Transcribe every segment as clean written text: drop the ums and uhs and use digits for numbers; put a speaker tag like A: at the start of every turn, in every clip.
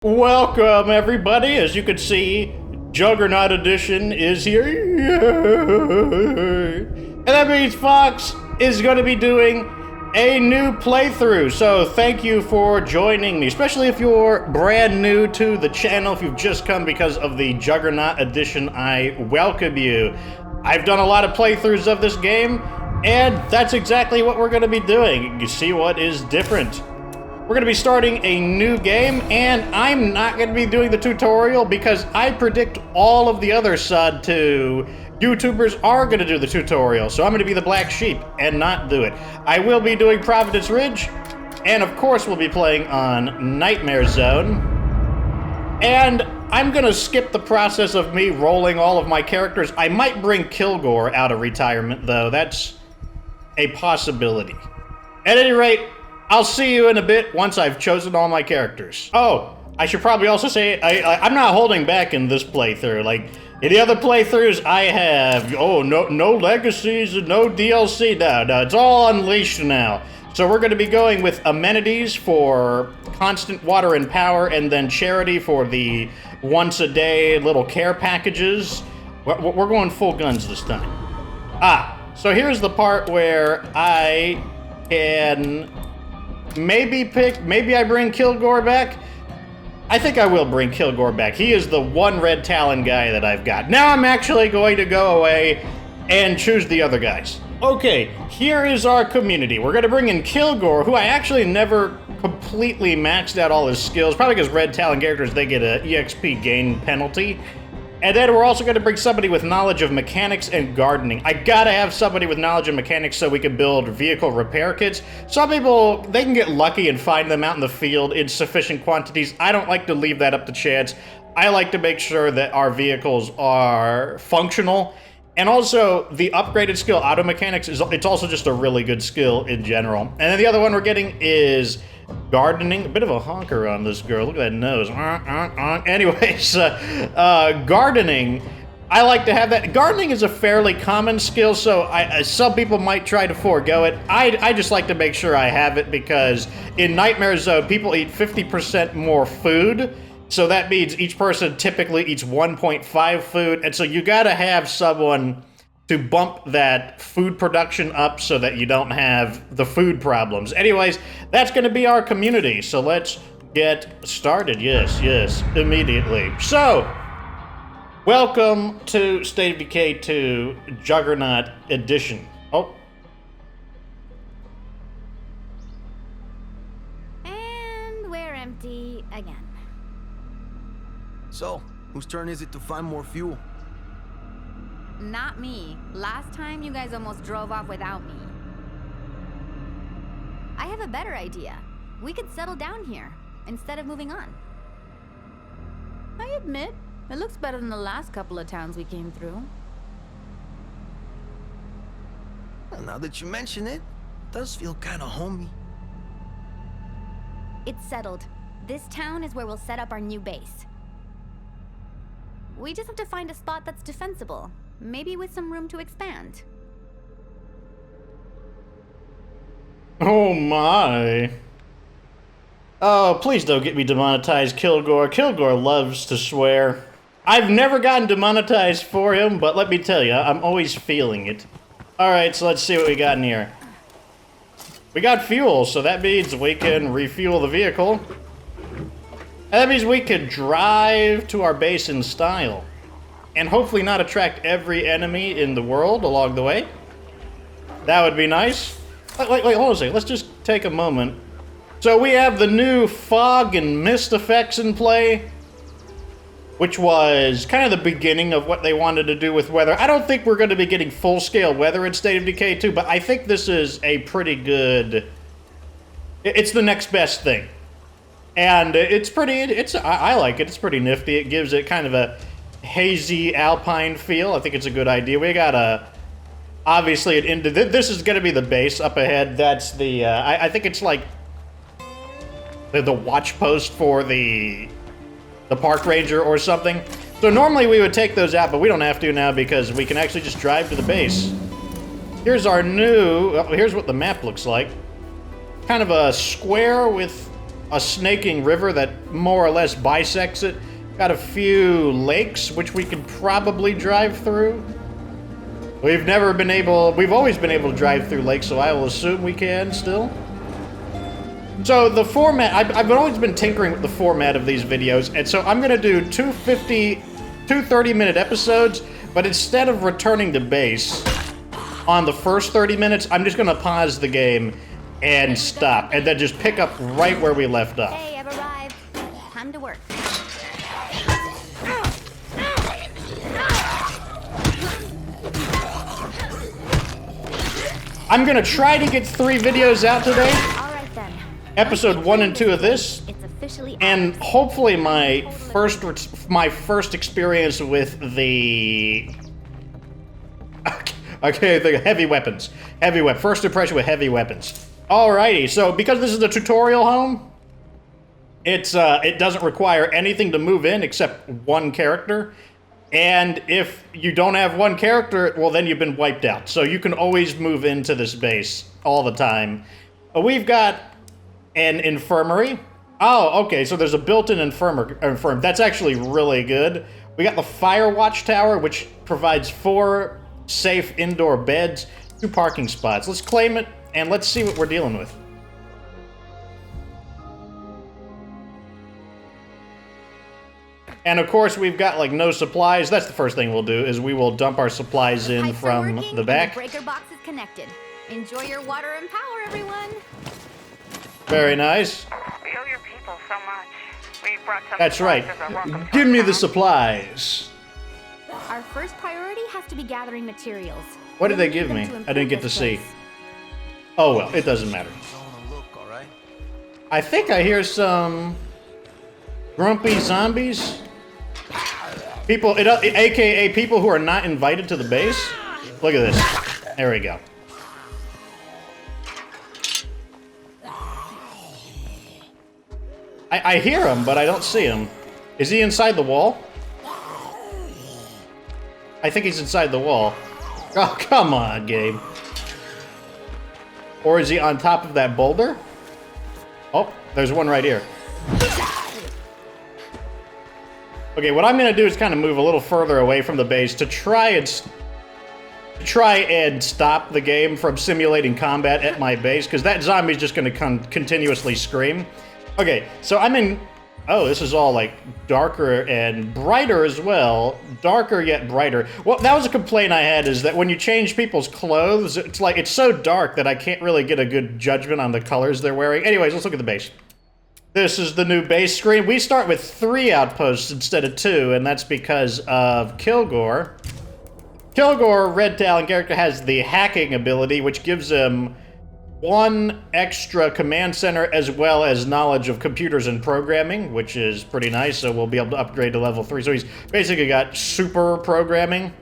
A: Welcome, everybody. As you can see, Juggernaut Edition is here. And that means Fox is going to be doing a new playthrough. So thank you for joining me, especially if you're brand new to the channel. If you've just come because of the Juggernaut Edition, I welcome you. I've done a lot of playthroughs of this game, and that's exactly what we're going to be doing. You see what is different. We're going to be starting a new game, and I'm not going to be doing the tutorial because I predict all of the other SoD2 YouTubers are going to do the tutorial, so I'm going to be the black sheep and not do it. I will be doing Providence Ridge, and of course we'll be playing on Nightmare Zone. And I'm going to skip the process of me rolling all of my characters. I might bring Kilgore out of retirement, though. That's a possibility. At any rate, I'll see you in a bit once I've chosen all my characters. Oh, I should probably also say, I'm not holding back in this playthrough. Like, in the other playthroughs, I have, no legacies and no DLC. No, it's all unleashed now. So we're going to be going with amenities for constant water and power, and then charity for the once-a-day little care packages. We're going full guns this time. So here's the part where I can maybe I bring Kilgore back. I think I will bring Kilgore back. He is the one Red Talon guy that I've got. Now I'm actually going to go away and choose the other guys. Okay, here is our community. We're going to bring in Kilgore, who I actually never completely maxed out all his skills, probably because Red Talon characters, they get an EXP gain penalty. And then we're also going to bring somebody with knowledge of mechanics and gardening. I gotta have somebody with knowledge of mechanics so we can build vehicle repair kits. Some people, they can get lucky and find them out in the field in sufficient quantities. I don't like to leave that up to chance. I like to make sure that our vehicles are functional. And also, the upgraded skill, auto mechanics, it's also just a really good skill in general. And then the other one we're getting is gardening. A bit of a honker on this girl. Look at that nose. Anyways, gardening. I like to have that. Gardening is a fairly common skill, so some people might try to forego it. I just like to make sure I have it because in Nightmare Zone, people eat 50% more food. So that means each person typically eats 1.5 food. And so you gotta have someone to bump that food production up so that you don't have the food problems. Anyways, that's gonna be our community. So let's get started. Yes, immediately. So, welcome to State of Decay 2 Juggernaut Edition. Oh.
B: And we're empty again.
C: So, whose turn is it to find more fuel?
B: Not me. Last time you guys almost drove off without me. I have a better idea. We could settle down here instead of moving on. I admit, it looks better than the last couple of towns we came through.
C: Well, now that you mention it, it does feel kind of homey.
B: It's settled. This town is where we'll set up our new base. We just have to find a spot that's defensible. Maybe with some room to expand.
A: Oh my. Oh, please don't get me demonetized, Kilgore. Kilgore loves to swear. I've never gotten demonetized for him, but let me tell you, I'm always feeling it. Alright, so let's see what we got in here. We got fuel, so that means we can refuel the vehicle. And that means we can drive to our base in style. And hopefully not attract every enemy in the world along the way. That would be nice. Wait, hold on a second. Let's just take a moment. So we have the new fog and mist effects in play, which was kind of the beginning of what they wanted to do with weather. I don't think we're going to be getting full-scale weather in State of Decay 2, but I think this is a pretty good... It's the next best thing. And I like it. It's pretty nifty. It gives it kind of a hazy alpine feel. I think it's a good idea. We got obviously this is going to be the base up ahead. That's the, I think it's like the watch post for the park ranger or something. So normally we would take those out, but we don't have to now because we can actually just drive to the base. Here's our new, here's what the map looks like. Kind of a square with a snaking river that more or less bisects it. Got a few lakes, which we could probably drive through. We've always been able to drive through lakes, so I will assume we can still. So the format, I've always been tinkering with the format of these videos, and so I'm gonna do two 30-minute episodes, but instead of returning to base on the first 30 minutes, I'm just gonna pause the game and stop, and then just pick up right where we left off.
B: Hey, I've arrived. Time to work.
A: I'm gonna try to get 3 videos out today.
B: All right then.
A: Episode 1 and 2 of this,
B: It's officially
A: and hopefully my first experience with the the heavy weapons. First impression with heavy weapons. Alrighty, so because this is a tutorial home, it doesn't require anything to move in except one character. And if you don't have one character, well, then you've been wiped out. So you can always move into this base all the time. We've got an infirmary. Oh, okay, so there's a built-in infirmary. That's actually really good. We got the fire watchtower, which provides 4 safe indoor beds, 2 parking spots. Let's claim it, and let's see what we're dealing with. And of course, we've got like no supplies. That's the first thing we'll do, is we will dump our supplies in from the back.
B: The breaker box is connected. Enjoy your water and power, everyone.
A: Very nice.
D: We owe your people so much. We brought some
A: That's right.
D: supplies as our welcome to
A: Give
D: our
A: me the
D: town.
A: supplies.
B: Our first priority has to be gathering materials.
A: What did they
B: We'll
A: give
B: need
A: me?
B: them to
A: I didn't get
B: improve
A: to
B: this
A: see.
B: place.
A: Oh well, it doesn't matter.
C: Don't look, all right?
A: I think I hear some grumpy zombies. People, aka people who are not invited to the base. Look at this. There we go. I hear him, but I don't see him. Is he inside the wall? I think he's inside the wall. Oh, come on, Gabe. Or is he on top of that boulder? Oh, there's one right here. Okay, what I'm gonna do is kind of move a little further away from the base to try and stop the game from simulating combat at my base, because that zombie's just gonna continuously scream. Okay, so I'm in... Oh, this is all, like, darker and brighter as well. Darker yet brighter. Well, that was a complaint I had, is that when you change people's clothes, it's so dark that I can't really get a good judgment on the colors they're wearing. Anyways, let's look at the base. This is the new base screen. We start with 3 outposts instead of 2, and that's because of Kilgore. Kilgore, Red Talon character, has the hacking ability, which gives him 1 extra command center as well as knowledge of computers and programming, which is pretty nice, so we'll be able to upgrade to level 3. So he's basically got super programming.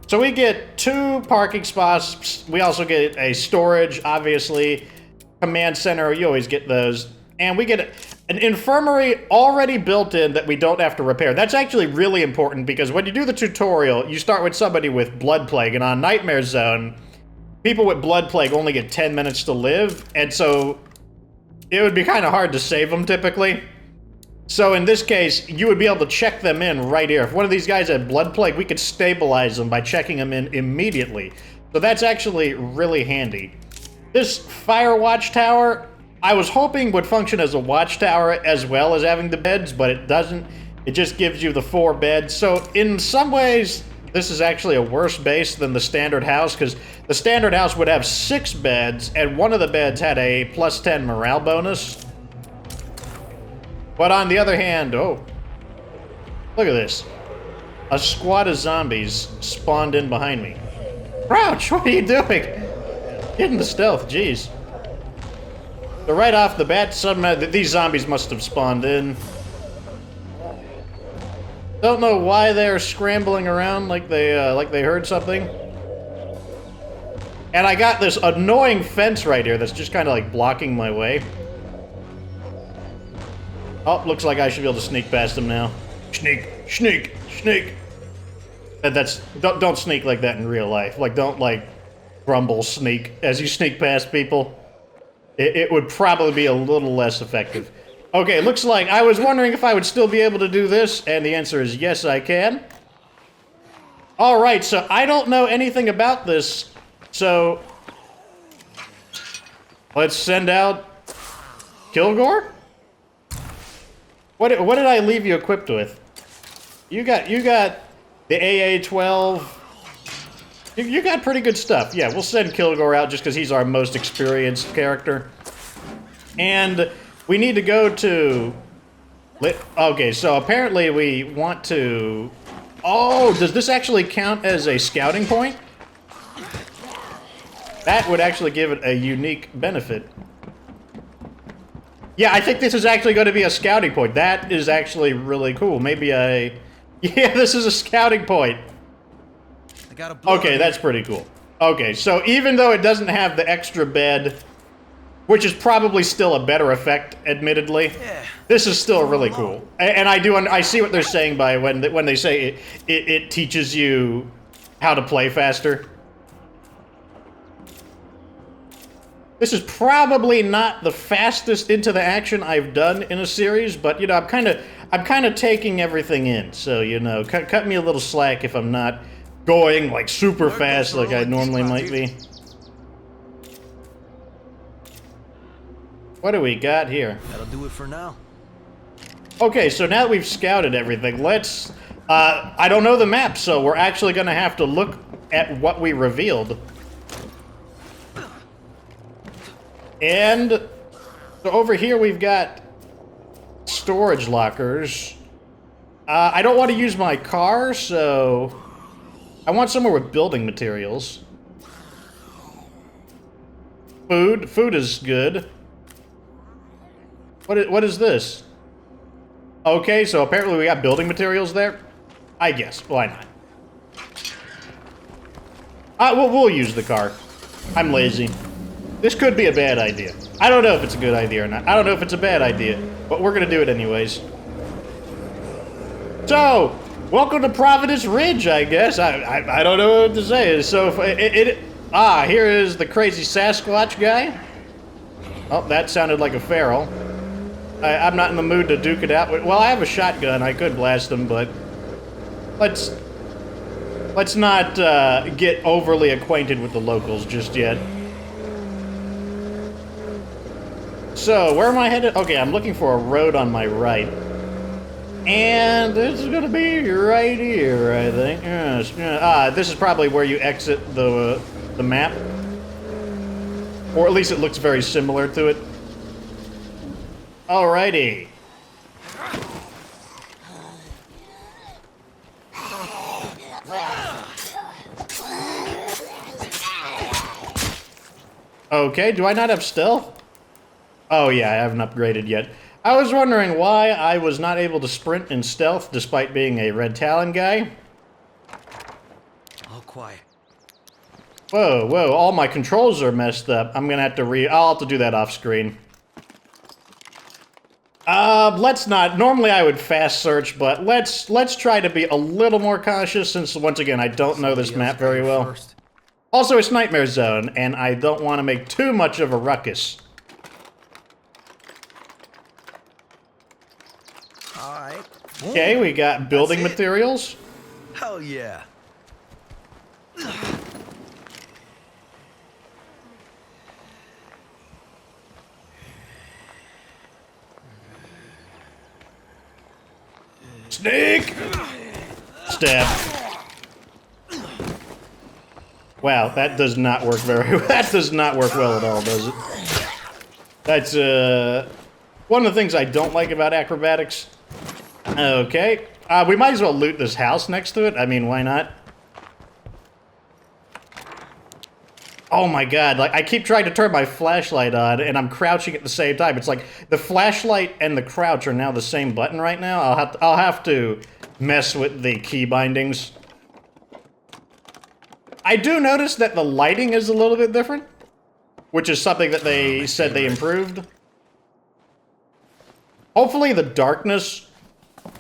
A: So we get 2 parking spots. We also get a storage, obviously. Command center, you always get those. And we get an infirmary already built in that we don't have to repair. That's actually really important, because when you do the tutorial, you start with somebody with blood plague, and on Nightmare Zone, people with blood plague only get 10 minutes to live, and so it would be kind of hard to save them typically. So in this case, you would be able to check them in right here. If one of these guys had blood plague, we could stabilize them by checking them in immediately. So that's actually really handy. This fire watchtower, I was hoping would function as a watchtower as well as having the beds, but it doesn't. It just gives you the 4 beds. So in some ways, this is actually a worse base than the standard house, because the standard house would have 6 beds, and one of the beds had a plus 10 morale bonus. But on the other hand, oh, look at this. A squad of zombies spawned in behind me. Crouch, what are you doing? Get in the stealth, jeez. So right off the bat, these zombies must have spawned in. Don't know why they're scrambling around like they heard something. And I got this annoying fence right here that's just kind of like blocking my way. Oh, looks like I should be able to sneak past them now. Sneak, sneak, sneak. Don't sneak like that in real life. Like, don't like grumble sneak as you sneak past people. It would probably be a little less effective. Okay, looks like I was wondering if I would still be able to do this, and the answer is yes, I can. Alright, so I don't know anything about this, so let's send out Kilgore? What did I leave you equipped with? You got the AA-12. You got pretty good stuff. Yeah, we'll send Kilgore out just because he's our most experienced character. And we need to go to... Okay, so apparently we want to... Oh, does this actually count as a scouting point? That would actually give it a unique benefit. Yeah, I think this is actually going to be a scouting point. That is actually really cool. Maybe I... Yeah, this is a scouting point.
C: I got a blow.
A: Okay, that's pretty cool. Okay, so even though it doesn't have the extra bed, which is probably still a better effect, admittedly, this is still really cool. And I see what they're saying by when they say it teaches you how to play faster. This is probably not the fastest into the action I've done in a series, but you know, I'm kind of taking everything in. So, you know, cut me a little slack if I'm not going like super fast like I normally might be. What do we got here?
C: That'll do it for now.
A: Okay, so now that we've scouted everything, let's... I don't know the map, so we're actually going to have to look at what we revealed. And so over here we've got storage lockers. I don't want to use my car, so I want somewhere with building materials. Food. Food is good. What is this? Okay, so apparently we got building materials there. I guess. Why not? We'll use the car. I'm lazy. This could be a bad idea. I don't know if it's a good idea or not. I don't know if it's a bad idea, but we're gonna do it anyways. So, welcome to Providence Ridge, I guess. I don't know what to say. So, here is the crazy Sasquatch guy. Oh, that sounded like a feral. I'm not in the mood to duke it out with... Well, I have a shotgun. I could blast them, but... Let's not get overly acquainted with the locals just yet. So, where am I headed? Okay, I'm looking for a road on my right. And this is gonna be right here, I think. Yes. This is probably where you exit the map. Or at least it looks very similar to it. Alrighty. Okay, do I not have stealth? Oh yeah, I haven't upgraded yet. I was wondering why I was not able to sprint in stealth despite being a Red Talon guy.
C: All quiet.
A: Whoa, whoa, all my controls are messed up. I'm gonna have to I'll have to do that off screen. Let's not. Normally I would fast search, but let's try to be a little more cautious since, once again, I don't know this map very well. Also, it's Nightmare Zone, and I don't want to make too much of a ruckus.
C: Alright.
A: Okay, we got building materials.
C: Hell yeah.
A: Snake! Stab. Wow, that does not work very well. That does not work well at all, does it? That's, one of the things I don't like about acrobatics. Okay. We might as well loot this house next to it. I mean, why not? Oh my god, like, I keep trying to turn my flashlight on, and I'm crouching at the same time. It's like, the flashlight and the crouch are now the same button right now. I'll have to mess with the key bindings. I do notice that the lighting is a little bit different, which is something that they said they improved. Hopefully the darkness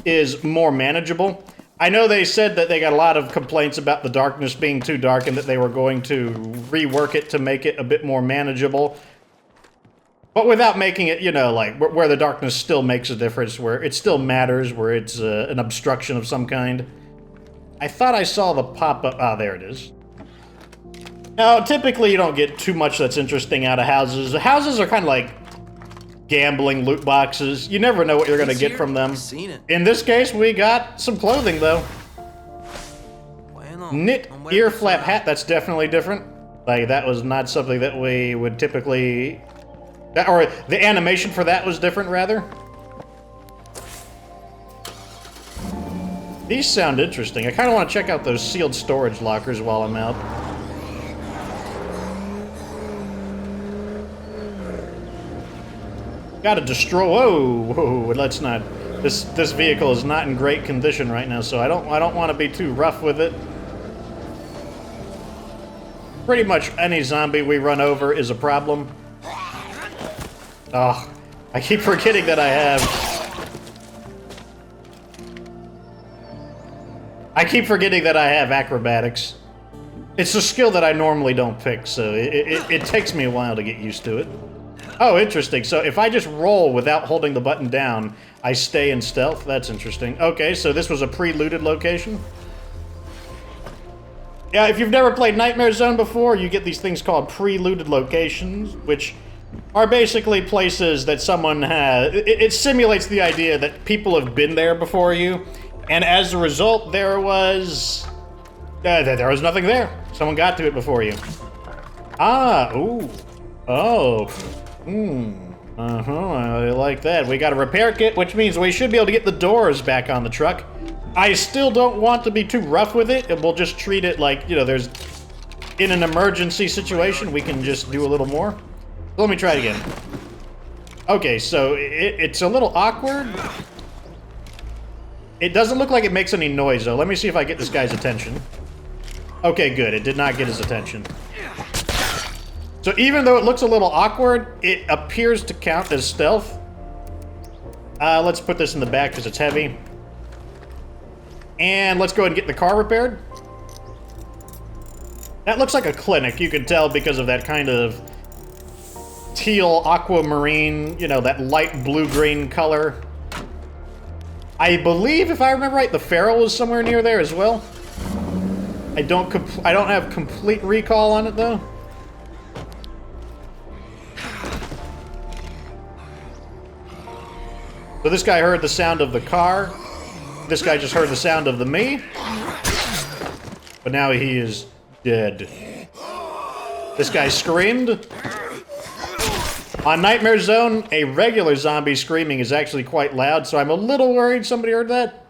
A: is more manageable. I know they said that they got a lot of complaints about the darkness being too dark and that they were going to rework it to make it a bit more manageable. But without making it, you know, like, where the darkness still makes a difference, where it still matters, where it's an obstruction of some kind. I thought I saw the pop-up. Ah, there it is. Now, typically you don't get too much that's interesting out of houses. The houses are kind of like gambling loot boxes. You never know what you're going to get from them.
C: Seen it.
A: In this case, we got some clothing, though.
C: Bueno,
A: Knit ear flap hat, that's definitely different. Like, that was not something that we would typically... or the animation for that was different, rather. These sound interesting. I kind of want to check out those sealed storage lockers while I'm out. Gotta destroy... Whoa, let's not... This vehicle is not in great condition right now, so I don't want to be too rough with it. Pretty much any zombie we run over is a problem. Oh, I keep forgetting that I have acrobatics. It's a skill that I normally don't pick, so it takes me a while to get used to it. Oh, interesting. So if I just roll without holding the button down, I stay in stealth? That's interesting. Okay, so this was a pre-looted location? Yeah, if you've never played Nightmare Zone before, you get these things called pre-looted locations, which are basically places that someone has... It simulates the idea that people have been there before you, and as a result, there was nothing there. Someone got to it before you. Ah, ooh. Oh. I like that. We got a repair kit, which means we should be able to get the doors back on the truck. I still don't want to be too rough with it, and we'll just treat it like, you know, there's... In an emergency situation, we can just do a little more. Let me try it again. Okay, so it's a little awkward. It doesn't look like it makes any noise, though. Let me see if I get this guy's attention. Okay, good. It did not get his attention. So even though it looks a little awkward, it appears to count as stealth. Let's put this in the back because it's heavy. And let's go ahead and get the car repaired. That looks like a clinic. You can tell because of that kind of teal aquamarine, you know, that light blue-green color. I believe, if I remember right, the Feral is somewhere near there as well. I don't have complete recall on it, though. So this guy heard the sound of the car. This guy just heard the sound of the me. But now he is dead. This guy screamed. On Nightmare Zone, a regular zombie screaming is actually quite loud, so I'm a little worried somebody heard that.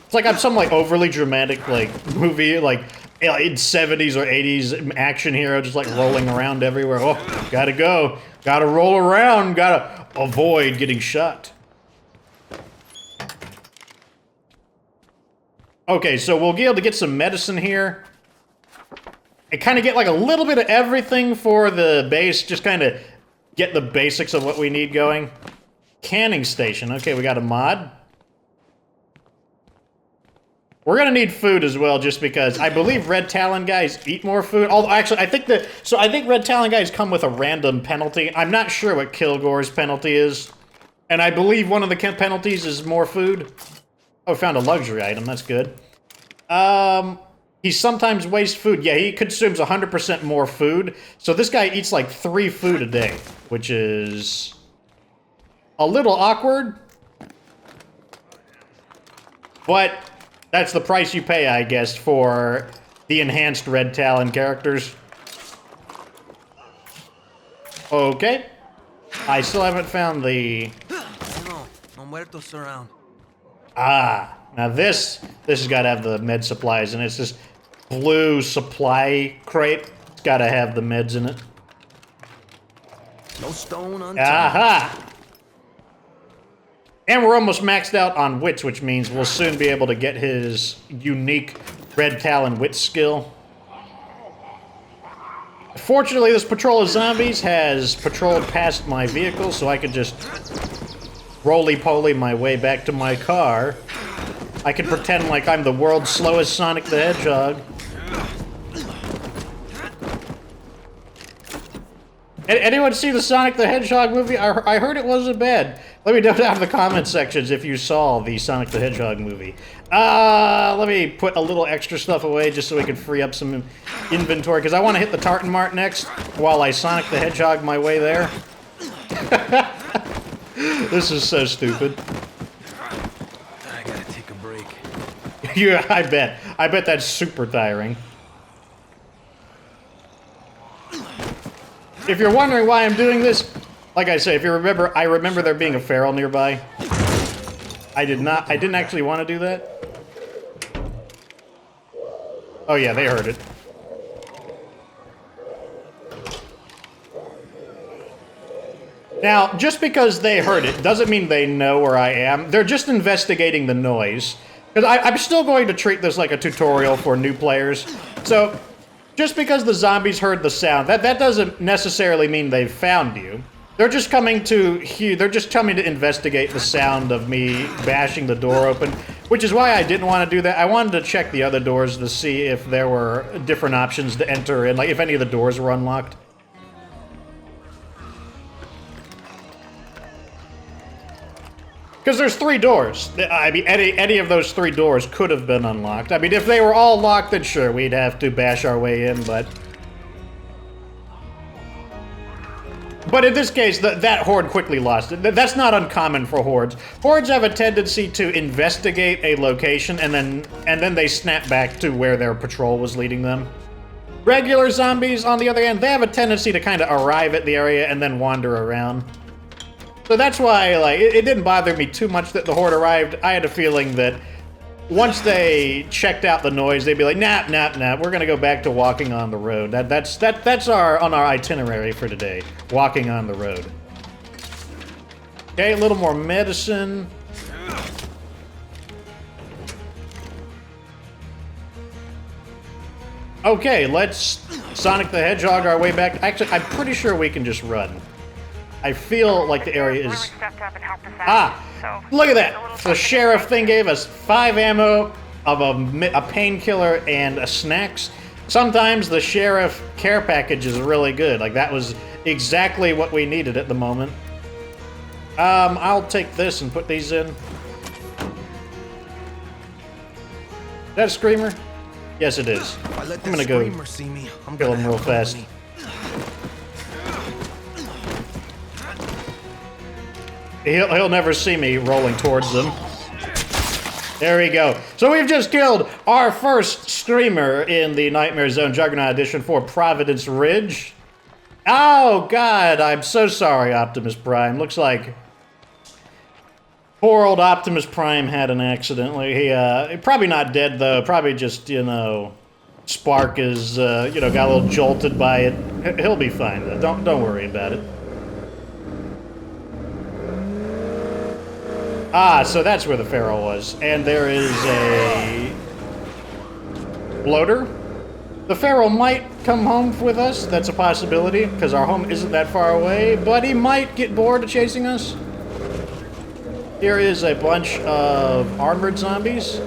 A: It's like I'm some like overly dramatic like movie, like in 70s or 80s action hero just like rolling around everywhere. Oh, gotta go. Gotta roll around. Gotta avoid getting shot. Okay, so we'll be able to get some medicine here. And kind of get like a little bit of everything for the base. Just kind of get the basics of what we need going. Canning station. Okay, we got a mod. We're gonna need food as well, just because I believe Red Talon guys eat more food. Although, actually, I think Red Talon guys come with a random penalty. I'm not sure what Kilgore's penalty is, and I believe one of the penalties is more food. Oh, found a luxury item. That's good. He sometimes wastes food. Yeah, he consumes 100% more food. So this guy eats like 3 food a day, which is a little awkward, but that's the price you pay, I guess, for the enhanced Red Talon characters. Okay. I still haven't found the...
C: No muertos around.
A: Ah, now this has got to have the med supplies, and it's this blue supply crate. It's got to have the meds in it.
C: No stone unturned.
A: Aha! And we're almost maxed out on wits, which means we'll soon be able to get his unique Red Talon wit skill. Fortunately, this patrol of zombies has patrolled past my vehicle, so I could just roly-poly my way back to my car. I can pretend like I'm the world's slowest Sonic the Hedgehog. Anyone see the Sonic the Hedgehog movie? I heard it wasn't bad. Let me know down in the comment sections if you saw the Sonic the Hedgehog movie. Let me put a little extra stuff away just so we can free up some inventory, because I want to hit the Tartan Mart next while I Sonic the Hedgehog my way there. This is so stupid.
C: I gotta take a break.
A: Yeah, I bet. I bet that's super tiring. If you're wondering why I'm doing this, like I say, if you remember, I remember there being a feral nearby. I didn't actually want to do that. Oh yeah, they heard it. Now, just because they heard it doesn't mean they know where I am. They're just investigating the noise. Because I'm still going to treat this like a tutorial for new players. So, just because the zombies heard the sound, that doesn't necessarily mean they've found you. They're just coming to investigate the sound of me bashing the door open, which is why I didn't want to do that. I wanted to check the other doors to see if there were different options to enter in, like if any of the doors were unlocked. Because there's 3 doors. I mean, any of those 3 doors could have been unlocked. I mean, if they were all locked, then sure, we'd have to bash our way in, but... But in this case, that horde quickly lost it. That's not uncommon for hordes. Hordes have a tendency to investigate a location, and then they snap back to where their patrol was leading them. Regular zombies, on the other hand, they have a tendency to kind of arrive at the area and then wander around. So that's why, like, it didn't bother me too much that the horde arrived. I had a feeling that once they checked out the noise, they'd be like, nah, we're gonna go back to walking on the road. That's on our itinerary for today, walking on the road. Okay, a little more medicine. Okay, let's Sonic the Hedgehog our way back. Actually, I'm pretty sure we can just run. I feel like the area is... Look at that! The sheriff thing gave us 5 ammo of a painkiller and snacks. Sometimes the sheriff care package is really good. Like, that was exactly what we needed at the moment. I'll take this and put these in. Is that a screamer? Yes, it is. I'm gonna go kill him real fast. He'll never see me rolling towards them. There we go. So we've just killed our first streamer in the Nightmare Zone Juggernaut Edition for Providence Ridge. Oh, God, I'm so sorry, Optimus Prime. Looks like poor old Optimus Prime had an accident. He probably not dead, though. Probably just, you know, Spark is, got a little jolted by it. He'll be fine, though. Don't worry about it. Ah, so that's where the feral was. And there is a bloater. The feral might come home with us. That's a possibility, because our home isn't that far away. But he might get bored of chasing us. Here is a bunch of armored zombies.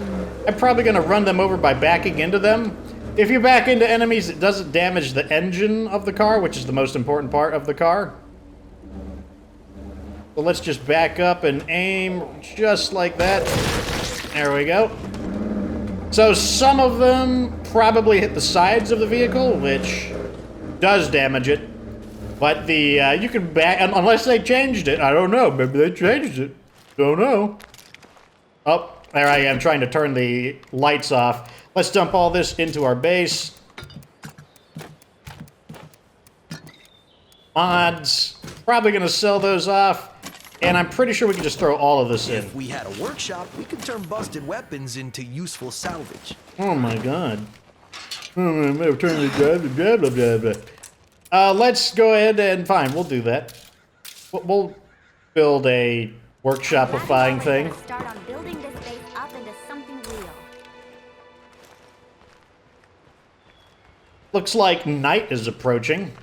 A: I'm probably going to run them over by backing into them. If you back into enemies, it doesn't damage the engine of the car, which is the most important part of the car. So let's just back up and aim just like that. There we go. So some of them probably hit the sides of the vehicle, which does damage it. But the you can back, unless they changed it. I don't know. Maybe they changed it. Don't know. Oh, there I am trying to turn the lights off. Let's dump all this into our base. Mods. Probably going to sell those off. And I'm pretty sure we can just throw all of this in.
C: If we had a workshop, we could turn busted weapons into useful salvage.
A: Oh my god. Let's go ahead and fine, we'll do that. We'll build a workshopifying thing.
B: Start on building this base up into something real.
A: Looks like night is approaching,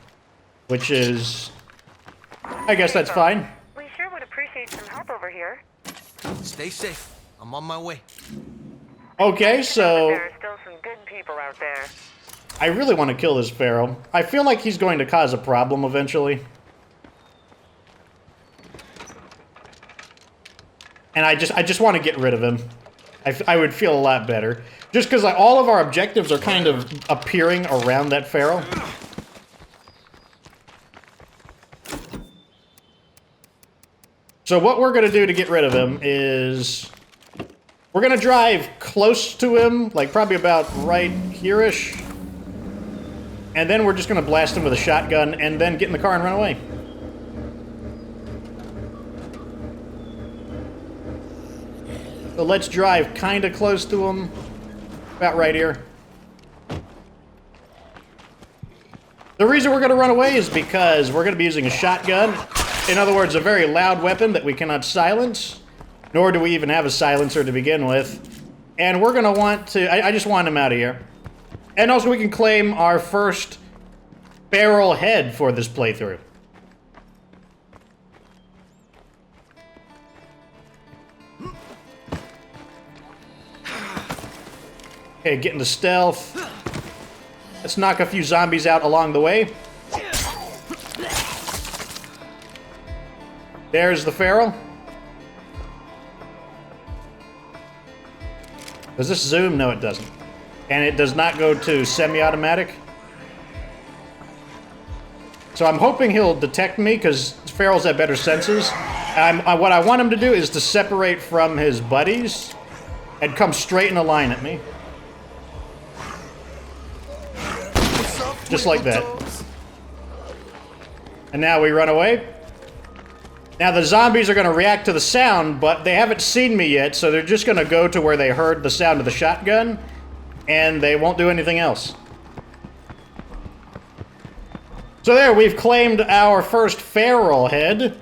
A: which is... I guess that's fine.
D: We sure would appreciate some help over here.
C: Stay safe. I'm on my way.
A: Okay, so...
D: There are still some good people out there.
A: I really want to kill this Pharaoh. I feel like he's going to cause a problem eventually. And I just want to get rid of him. I would feel a lot better. Just because all of our objectives are kind of appearing around that Pharaoh. So what we're going to do to get rid of him is... we're going to drive close to him, like probably about right here-ish. And then we're just going to blast him with a shotgun and then get in the car and run away. So let's drive kind of close to him. About right here. The reason we're going to run away is because we're going to be using a shotgun. In other words, a very loud weapon that we cannot silence. Nor do we even have a silencer to begin with. And we're going to want to... I just want him out of here. And also we can claim our first barrel head for this playthrough. Okay, getting the stealth. Let's knock a few zombies out along the way. There's the Pharaoh. Does this zoom? No, it doesn't. And it does not go to semi-automatic. So I'm hoping he'll detect me, because Pharaohs have better senses. What I want him to do is to separate from his buddies and come straight in a line at me. Just like that. And now we run away. Now the zombies are going to react to the sound, but they haven't seen me yet, so they're just going to go to where they heard the sound of the shotgun, and they won't do anything else. So there, we've claimed our first feral head.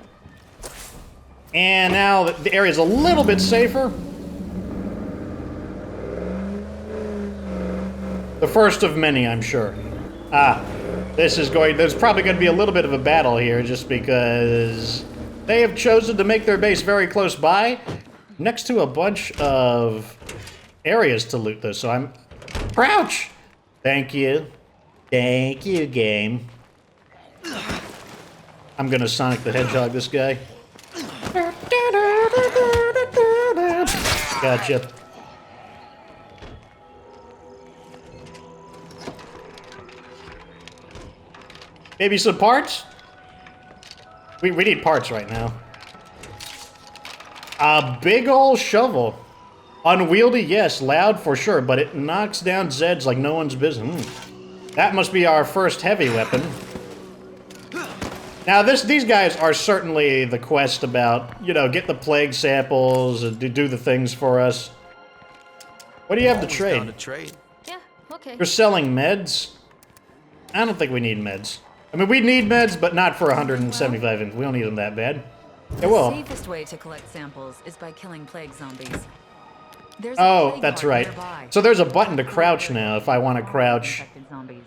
A: And now the area's a little bit safer. The first of many, I'm sure. There's probably going to be a little bit of a battle here, just because they have chosen to make their base very close by, next to a bunch of areas to loot, though, so I'm... Crouch! Thank you. Thank you, game. I'm gonna Sonic the Hedgehog this guy. Gotcha. Maybe some parts? We need parts right now. A big ol' shovel. Unwieldy, yes. Loud, for sure. But it knocks down Zeds like no one's business. That must be our first heavy weapon. Now, these guys are certainly the quest about, you know, get the plague samples and do the things for us. What do you have to trade?
B: Yeah, okay.
A: You're selling meds? I don't think we need meds. I mean, we need meds, but not for 175 inch. We don't need them that bad. Yeah, well.
E: The safest way to collect samples is by killing plague zombies.
A: Oh, that's right. So there's a button to crouch now if I want to crouch.
E: Zombies.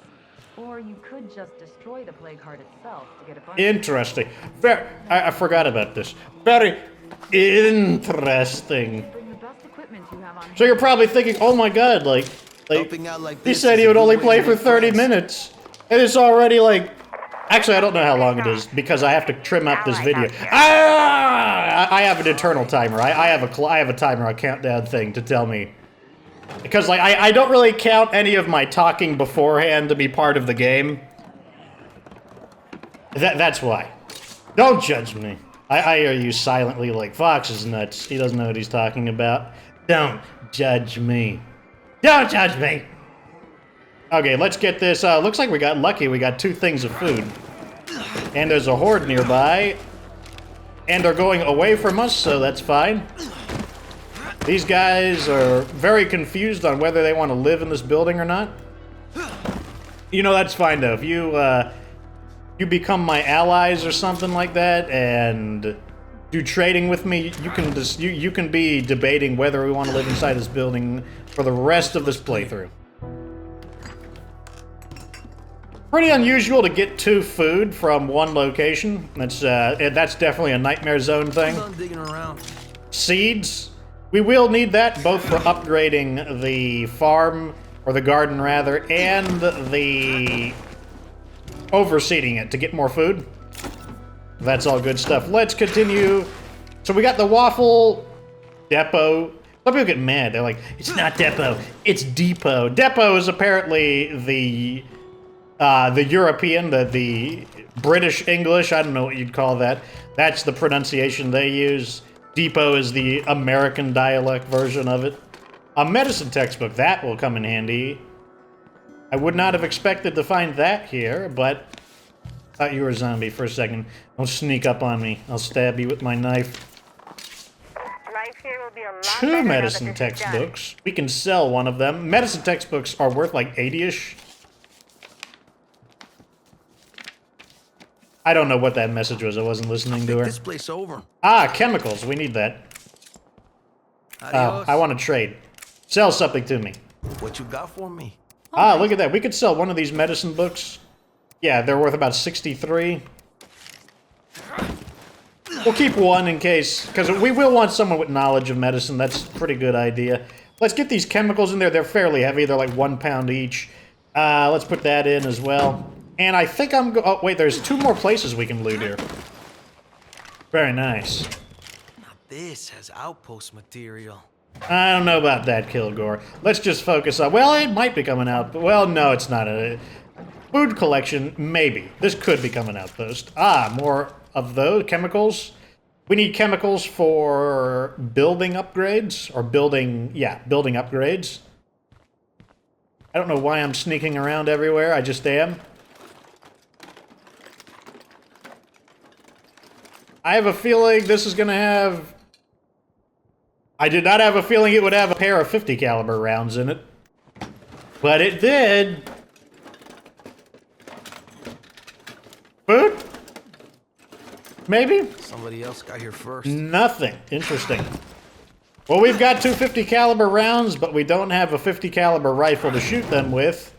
E: Or you could just destroy the plague heart itself to get a bunch.
A: Interesting. I forgot about this. Very interesting.
E: Bring the best equipment you have on
A: So you're probably thinking, oh my god, like he said he would only play for 30 minutes. And it's already like... Actually, I don't know how long it is, because I have to trim up this video. I have an internal timer. I have a timer, a countdown thing to tell me. Because, like, I don't really count any of my talking beforehand to be part of the game. That's why. Don't judge me. I hear you silently like, Fox is nuts. He doesn't know what he's talking about. Don't judge me. Don't judge me! Okay, let's get this. Looks like we got lucky. We got 2 things of food. And there's a horde nearby. And they're going away from us, so that's fine. These guys are very confused on whether they want to live in this building or not. You know, that's fine, though. If you become my allies or something like that, and do trading with me, you can be debating whether we want to live inside this building for the rest of this playthrough. Pretty unusual to get 2 food from one location. That's definitely a Nightmare Zone thing. Seeds. We will need that both for upgrading the farm or the garden rather, and the overseeding it to get more food. That's all good stuff. Let's continue. So we got the waffle depot. Some people get mad. They're like, it's not depot, it's depot. Depot is apparently the European, the British English, I don't know what you'd call that. That's the pronunciation they use. Depot is the American dialect version of it. A medicine textbook, that will come in handy. I would not have expected to find that here, but I thought you were a zombie for a second. Don't sneak up on me. I'll stab you with my knife.
D: Life here will be a lot
A: 2
D: better now
A: medicine
D: that this is done.
A: textbooks. We can sell one of them. Medicine textbooks are worth like 80-ish. I don't know what that message was. I wasn't listening to
C: Take
A: her.
C: this place over.
A: Ah, chemicals. We need that. Oh,
C: Adios.
A: I want to trade. Sell something to me.
C: What you got for me?
A: Ah, look at that. We could sell one of these medicine books. Yeah, they're worth about 63. We'll keep one in case, because we will want someone with knowledge of medicine. That's a pretty good idea. Let's get these chemicals in there. They're fairly heavy. They're like 1 pound each. Let's put that in as well. And I think oh, wait, there's 2 more places we can loot here. Very nice.
C: Now this has outpost material.
A: I don't know about that, Kilgore. Let's just focus on... Well, it might be coming out, but... Well, no, it's not a... Food collection, maybe. This could become an outpost. Ah, more of those chemicals. We need chemicals for building upgrades, or building upgrades. I don't know why I'm sneaking around everywhere, I just am. I have a feeling this is gonna have... I did not have a feeling it would have a pair of 50 caliber rounds in it. But it did. Food? Maybe?
C: Somebody else got here first.
A: Nothing. Interesting. Well, we've got 2 50 caliber rounds, but we don't have a 50 caliber rifle to shoot them with.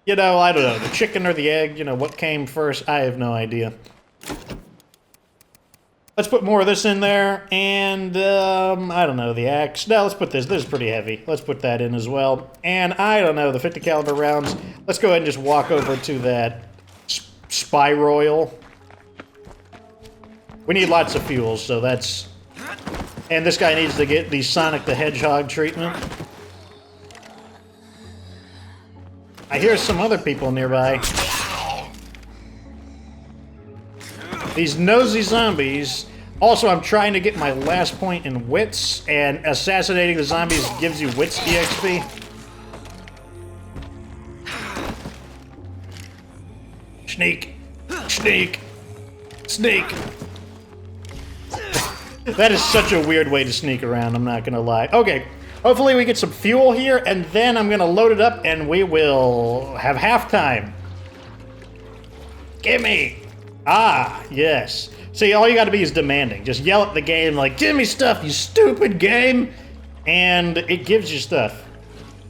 A: You know, I don't know, the chicken or the egg, you know, what came first? I have no idea. Let's put more of this in there, and, I don't know, the axe. No, let's put this. This is pretty heavy. Let's put that in as well. And, I don't know, the 50 caliber rounds. Let's go ahead and just walk over to that Spyroil. We need lots of fuel, so that's... And this guy needs to get the Sonic the Hedgehog treatment. I hear some other people nearby. These nosy zombies. Also, I'm trying to get my last point in wits, and assassinating the zombies gives you wits EXP. Sneak. Sneak. Sneak. That is such a weird way to sneak around, I'm not gonna lie. Okay, hopefully we get some fuel here, and then I'm gonna load it up, and we will have halftime. Gimme! Ah, yes. See, all you gotta be is demanding. Just yell at the game like, give me stuff, you stupid game! And it gives you stuff.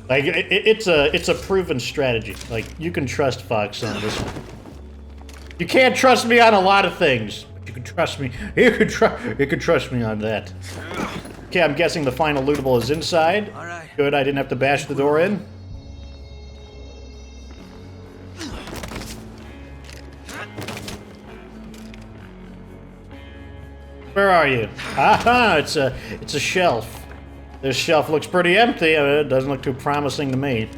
A: Like, it's a proven strategy. Like, you can trust Fox on this one. You can't trust me on a lot of things. But you can trust me. You can trust me on that. Okay, I'm guessing the final lootable is inside.
C: All right.
A: Good, I didn't have to bash the door in. Where are you? Aha! It's a shelf. This shelf looks pretty empty. It doesn't look too promising to me.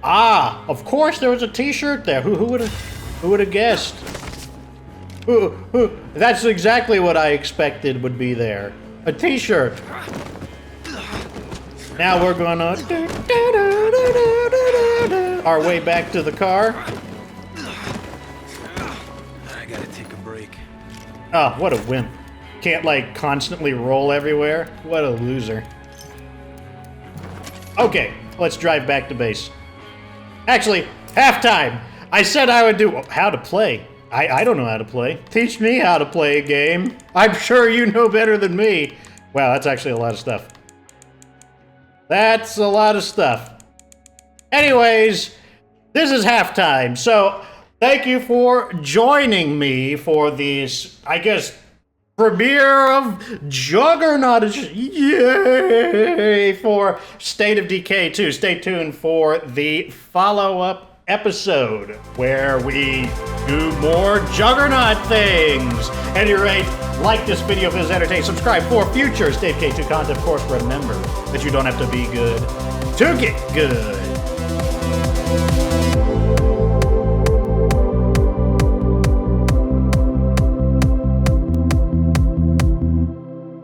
A: Ah! Of course, there was a T-shirt there. Who would have guessed? Who? That's exactly what I expected would be there. A T-shirt. Now we're gonna our way back to the car.
C: I gotta take a break.
A: Oh, what a wimp. Can't, like, constantly roll everywhere? What a loser. Okay, let's drive back to base. Actually, halftime! I said I would do... How to play? I don't know how to play. Teach me how to play a game. I'm sure you know better than me. Wow, that's actually a lot of stuff. That's a lot of stuff. Anyways, this is halftime, so... Thank you for joining me for this, I guess, premiere of Juggernaut Edition. Yay! For State of Decay 2. Stay tuned for the follow-up episode where we do more Juggernaut things. At any rate, like this video if it was entertaining. Subscribe for future State of Decay 2 content. Of course, remember that you don't have to be good to get good.